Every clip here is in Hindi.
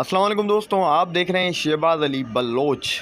अस्सलाम वालेकुम दोस्तों, आप देख रहे हैं शहबाज़ अली बलोच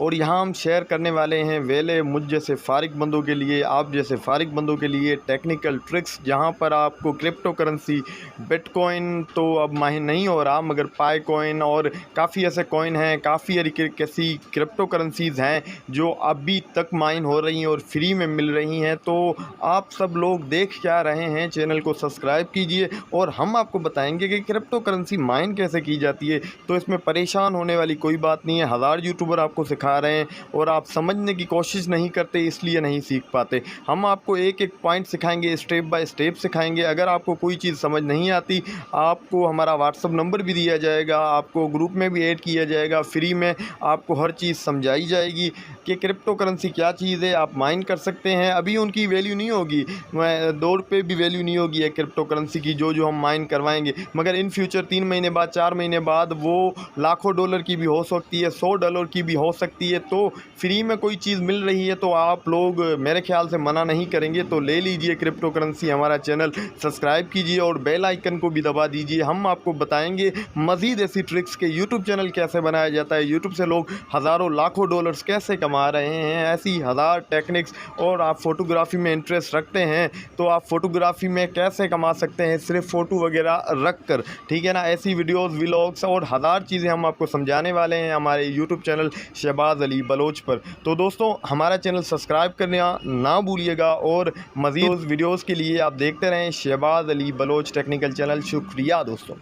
और यहाँ हम शेयर करने वाले हैं वेले मुझ जैसे फ़ारिग बंदों के लिए, आप जैसे फ़ारिग बंदों के लिए टेक्निकल ट्रिक्स, जहाँ पर आपको क्रिप्टो करेंसी बिटकॉइन तो अब माहिर नहीं हो रहा, मगर पाई कॉइन और काफ़ी ऐसे कॉइन हैं, काफ़ी ऐसी क्रिप्टो करेंसीज़ हैं जो अभी तक माइन हो रही हैं और फ्री में मिल रही हैं। तो आप सब लोग देख क्या रहे हैं, चैनल को सब्सक्राइब कीजिए और हम आपको बताएंगे कि क्रिप्टो करेंसी माइन कैसे की जाती है। तो इसमें परेशान होने वाली कोई बात नहीं है, हज़ार यूट्यूबर आपको सिखा रहे हैं और आप समझने की कोशिश नहीं करते, इसलिए नहीं सीख पाते। हम आपको एक एक पॉइंट सिखाएंगे, स्टेप बाय स्टेप सिखाएंगे। अगर आपको कोई चीज़ समझ नहीं आती, आपको हमारा व्हाट्सअप नंबर भी दिया जाएगा, आपको ग्रुप में भी ऐड किया जाएगा, फ्री में आपको हर चीज़ समझाई जाएगी कि क्रिप्टो करेंसी क्या चीज़ है, आप माइन कर सकते हैं। अभी उनकी वैल्यू नहीं होगी, ₹2 भी वैल्यू नहीं होगी है क्रिप्टो करेंसी की जो हम माइन करवाएंगे, मगर इन फ्यूचर 3 महीने बाद, 4 महीने बाद वो लाखों डॉलर की भी हो सकती है, $100 की भी हो सकती है। तो फ्री में कोई चीज़ मिल रही है तो आप लोग मेरे ख्याल से मना नहीं करेंगे, तो ले लीजिए क्रिप्टो करेंसी। हमारा चैनल सब्सक्राइब कीजिए और बेल आइकन को भी दबा दीजिए। हम आपको बताएंगे मज़ीद ऐसी ट्रिक्स के यूट्यूब चैनल कैसे बनाया जाता है, यूट्यूब से लोग हज़ारों लाखों डॉलर्स कैसे कमा रहे हैं, ऐसी हज़ार टेक्निक्स। और आप फ़ोटोग्राफ़ी में इंटरेस्ट रखते हैं तो आप फ़ोटोग्राफ़ी में कैसे कमा सकते हैं सिर्फ फ़ोटो वगैरह रख कर, ठीक है ना। ऐसी वीडियोज़, व्लॉग्स और हज़ार चीज़ें हम आपको समझाने वाले हैं हमारे यूट्यूब चैनल शहबाज़ अली बलोच पर। तो दोस्तों, हमारा चैनल सब्सक्राइब करना ना भूलिएगा और मज़ीद वीडियोज़ के लिए आप देखते रहें शहबाज़ अली बलोच टेक्निकल चैनल। शुक्रिया दोस्तों।